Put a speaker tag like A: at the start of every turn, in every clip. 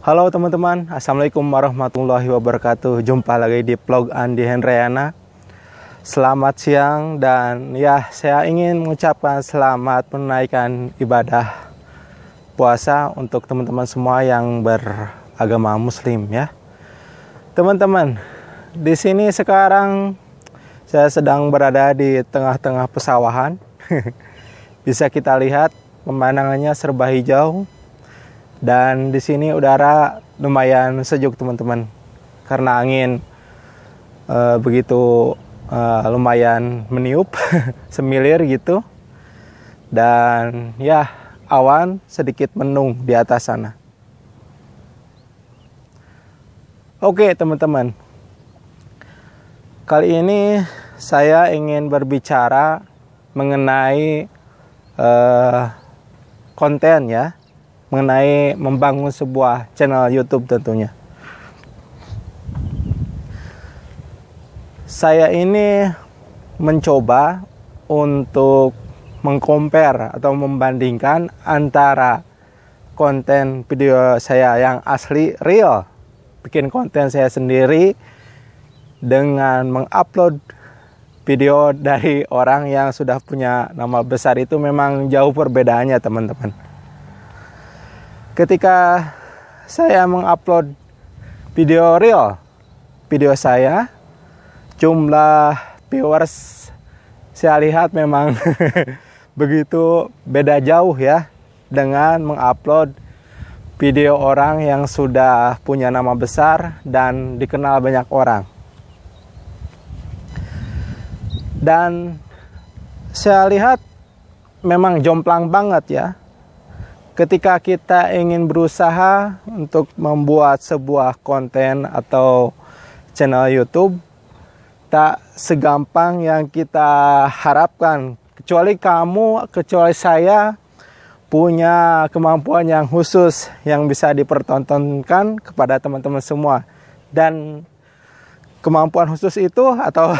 A: Halo teman-teman, Assalamualaikum warahmatullahi wabarakatuh. Jumpa lagi di vlog Andi Hendriana. Selamat siang dan ya saya ingin mengucapkan selamat menunaikan ibadah puasa untuk teman-teman semua yang beragama muslim ya. Teman-teman, di sini sekarang saya sedang berada di tengah-tengah pesawahan. Bisa kita lihat pemandangannya serba hijau. Dan di sini udara lumayan sejuk teman-teman, karena angin begitu lumayan meniup, semilir gitu. Dan ya awan sedikit mendung di atas sana. Oke teman-teman, kali ini saya ingin berbicara mengenai konten ya. Mengenai membangun sebuah channel YouTube tentunya. Saya ini mencoba untuk mengcompare atau membandingkan antara konten video saya yang asli real, bikin konten saya sendiri, dengan mengupload video dari orang yang sudah punya nama besar. Itu memang jauh perbedaannya teman-teman. Ketika saya mengupload video real, video saya, jumlah viewers saya lihat memang begitu beda jauh ya dengan mengupload video orang yang sudah punya nama besar dan dikenal banyak orang. Dan saya lihat memang jomplang banget ya. Ketika kita ingin berusaha untuk membuat sebuah konten atau channel YouTube, tak segampang yang kita harapkan. Kecuali saya punya kemampuan yang khusus yang bisa dipertontonkan kepada teman-teman semua. Dan kemampuan khusus itu atau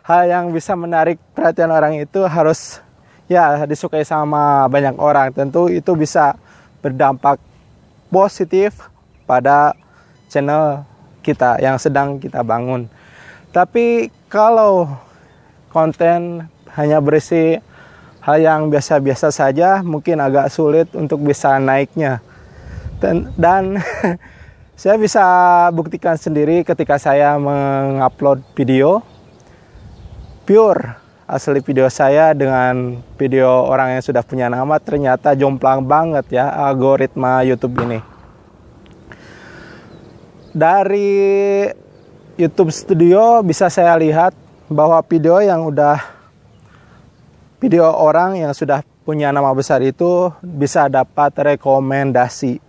A: hal yang bisa menarik perhatian orang itu harus ya disukai sama banyak orang. Tentu itu bisa berdampak positif pada channel kita yang sedang kita bangun. Tapi kalau konten hanya berisi hal yang biasa-biasa saja, mungkin agak sulit untuk bisa naiknya. Dan saya bisa buktikan sendiri ketika saya mengupload video pure asli video saya dengan video orang yang sudah punya nama, ternyata jomplang banget ya algoritma YouTube ini. Dari YouTube Studio bisa saya lihat bahwa video orang yang sudah punya nama besar itu bisa dapat rekomendasi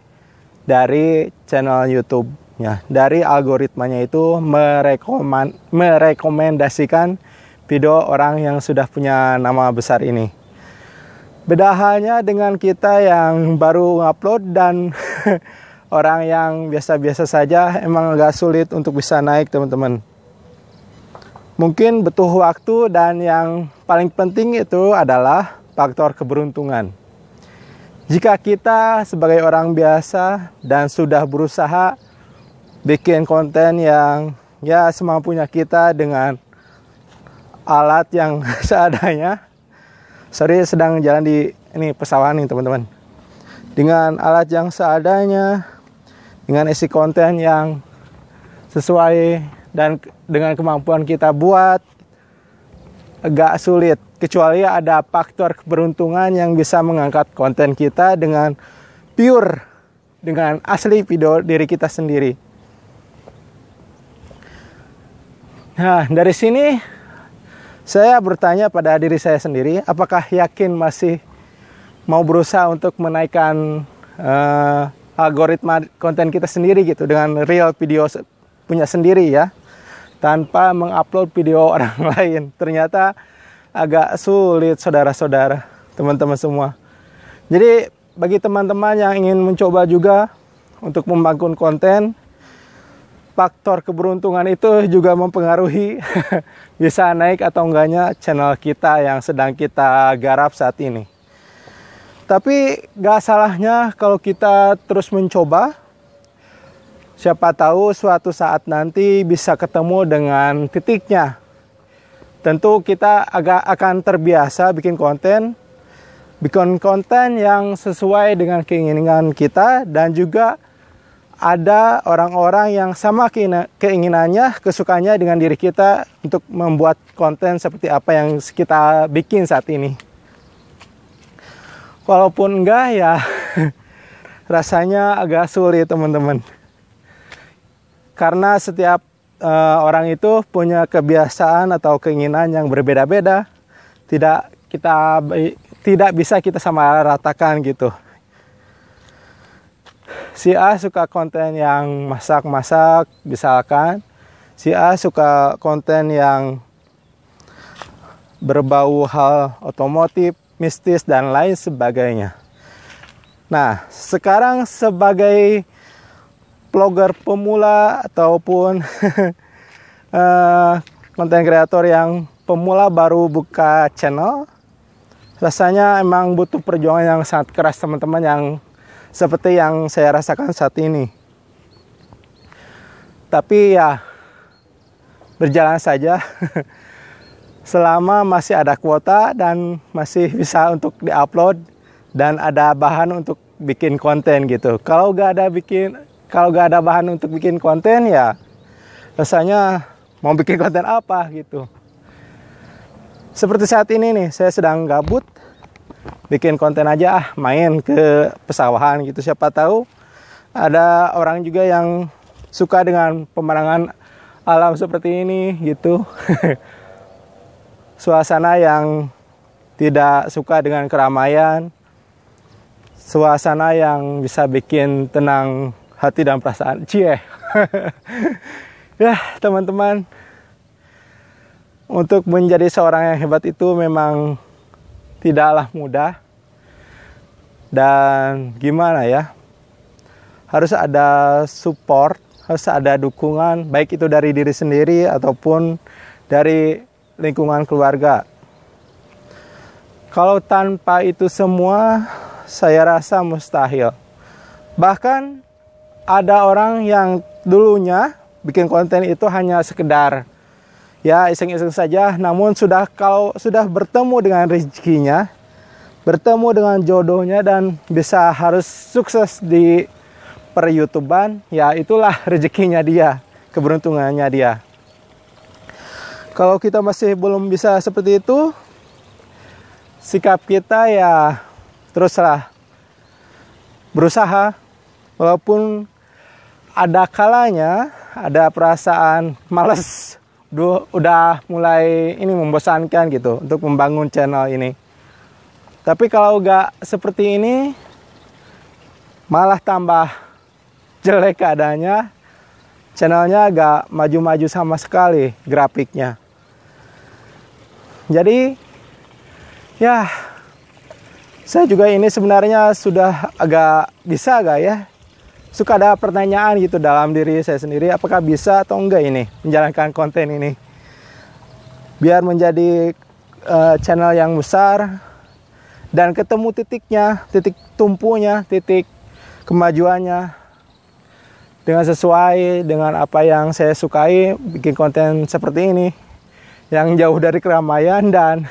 A: dari channel YouTube-nya. Dari algoritmanya itu merekomendasikan video orang yang sudah punya nama besar ini. Beda halnya dengan kita yang baru ngupload dan orang yang biasa-biasa saja, emang agak sulit untuk bisa naik teman-teman. Mungkin butuh waktu dan yang paling penting itu adalah faktor keberuntungan. Jika kita sebagai orang biasa dan sudah berusaha bikin konten yang ya semampunya kita dengan alat yang seadanya. Sorry, sedang jalan di ini pesawahan nih teman-teman. Dengan alat yang seadanya, dengan isi konten yang sesuai dan dengan kemampuan kita buat, agak sulit. Kecuali ada faktor keberuntungan yang bisa mengangkat konten kita dengan pure, dengan asli video diri kita sendiri. Nah, dari sini saya bertanya pada diri saya sendiri, apakah yakin masih mau berusaha untuk menaikkan algoritma konten kita sendiri gitu, dengan real video punya sendiri ya, tanpa mengupload video orang lain. Ternyata agak sulit saudara-saudara, teman-teman semua. Jadi bagi teman-teman yang ingin mencoba juga untuk membangun konten, faktor keberuntungan itu juga mempengaruhi bisa naik atau enggaknya channel kita yang sedang kita garap saat ini. Tapi gak salahnya kalau kita terus mencoba. Siapa tahu suatu saat nanti bisa ketemu dengan titiknya. Tentu kita akan terbiasa bikin konten yang sesuai dengan keinginan kita, dan juga ada orang-orang yang sama keinginannya, kesukaannya dengan diri kita untuk membuat konten seperti apa yang kita bikin saat ini. Walaupun enggak ya rasanya agak sulit teman-teman. Karena setiap orang itu punya kebiasaan atau keinginan yang berbeda-beda. Tidak bisa kita samaratakan gitu. Si A suka konten yang masak-masak misalkan. Si A suka konten yang berbau hal otomotif, mistis, dan lain sebagainya. Nah, sekarang sebagai vlogger pemula ataupun konten kreator yang pemula baru buka channel, rasanya emang butuh perjuangan yang sangat keras teman-teman, yang seperti yang saya rasakan saat ini. Tapi ya berjalan saja. Selama masih ada kuota dan masih bisa untuk diupload dan ada bahan untuk bikin konten gitu. Kalau gak ada bahan untuk bikin konten ya rasanya mau bikin konten apa gitu. Seperti saat ini nih, saya sedang gabut, bikin konten aja main ke pesawahan gitu. Siapa tahu ada orang juga yang suka dengan pemandangan alam seperti ini gitu. Suasana yang tidak suka dengan keramaian, suasana yang bisa bikin tenang hati dan perasaan. Cie. Ya teman-teman, untuk menjadi seorang yang hebat itu memang tidaklah mudah. Dan gimana ya, harus ada support, harus ada dukungan, baik itu dari diri sendiri ataupun dari lingkungan keluarga. Kalau tanpa itu semua, saya rasa mustahil. Bahkan ada orang yang dulunya bikin konten itu hanya sekedar ya iseng-iseng saja, namun kalau sudah bertemu dengan rezekinya, bertemu dengan jodohnya, dan bisa harus sukses di per-YouTuban, ya itulah rezekinya dia, keberuntungannya dia. Kalau kita masih belum bisa seperti itu, sikap kita ya teruslah berusaha. Walaupun ada kalanya ada perasaan malas, udah mulai ini membosankan gitu untuk membangun channel ini. Tapi kalau nggak seperti ini, malah tambah jelek keadaannya. Channelnya agak maju-maju sama sekali grafiknya. Jadi ya saya juga ini sebenarnya sudah agak bisa gak ya, suka ada pertanyaan gitu dalam diri saya sendiri, apakah bisa atau enggak ini menjalankan konten ini biar menjadi channel yang besar dan ketemu titiknya, titik tumpunya, titik kemajuannya dengan sesuai dengan apa yang saya sukai, bikin konten seperti ini yang jauh dari keramaian dan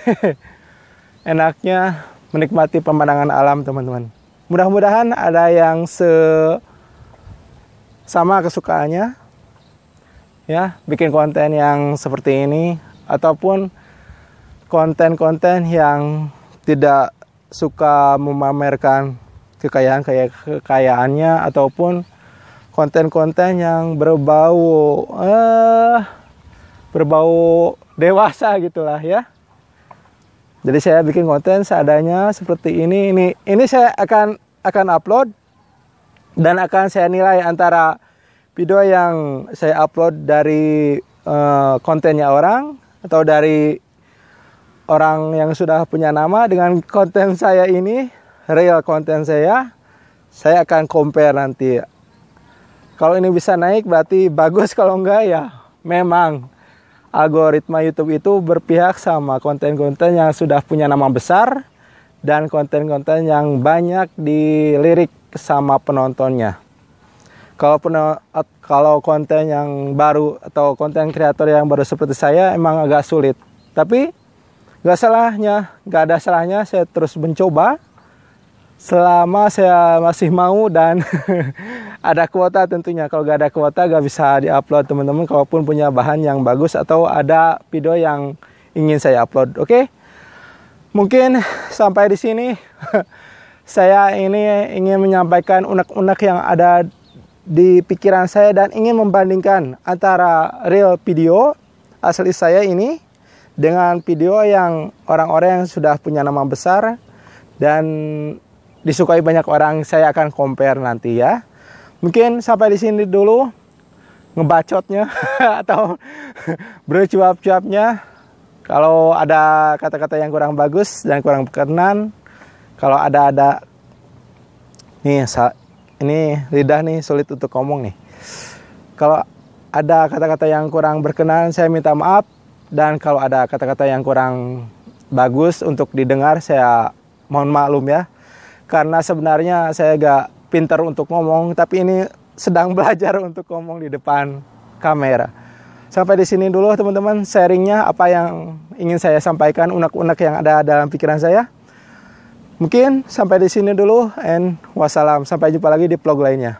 A: enaknya menikmati pemandangan alam teman-teman. Mudah-mudahan ada yang sama kesukaannya ya, bikin konten yang seperti ini, ataupun konten-konten yang tidak suka memamerkan kekayaannya, ataupun konten-konten yang berbau dewasa gitulah ya. Jadi saya bikin konten seadanya seperti ini. Ini saya akan upload dan akan saya nilai antara video yang saya upload dari kontennya orang atau dari orang yang sudah punya nama dengan konten saya ini, real konten saya akan compare nanti. Kalau ini bisa naik berarti bagus, kalau enggak ya memang algoritma YouTube itu berpihak sama konten-konten yang sudah punya nama besar dan konten-konten yang banyak dilirik sama penontonnya. Kalau konten yang baru atau konten kreator yang baru seperti saya emang agak sulit. Tapi gak ada salahnya saya terus mencoba selama saya masih mau dan ada kuota tentunya. Kalau gak ada kuota gak bisa diupload teman-teman, kalaupun punya bahan yang bagus atau ada video yang ingin saya upload. Oke? Mungkin sampai di sini saya ini ingin menyampaikan unek-unek yang ada di pikiran saya dan ingin membandingkan antara real video asli saya ini dengan video yang orang-orang yang sudah punya nama besar dan disukai banyak orang. Saya akan compare nanti ya. Mungkin sampai di sini dulu ngebacotnya atau bercuap-cuapnya. Kalau ada kata-kata yang kurang bagus dan kurang berkenan, kalau ada nih ini lidah nih sulit untuk ngomong nih. Kalau ada kata-kata yang kurang berkenan, saya minta maaf. Dan kalau ada kata-kata yang kurang bagus untuk didengar, saya mohon maklum ya. Karena sebenarnya saya gak pintar untuk ngomong, tapi ini sedang belajar untuk ngomong di depan kamera. Sampai di sini dulu teman-teman sharingnya, apa yang ingin saya sampaikan, unek-unek yang ada dalam pikiran saya. Mungkin sampai di sini dulu, and wassalam. Sampai jumpa lagi di vlog lainnya.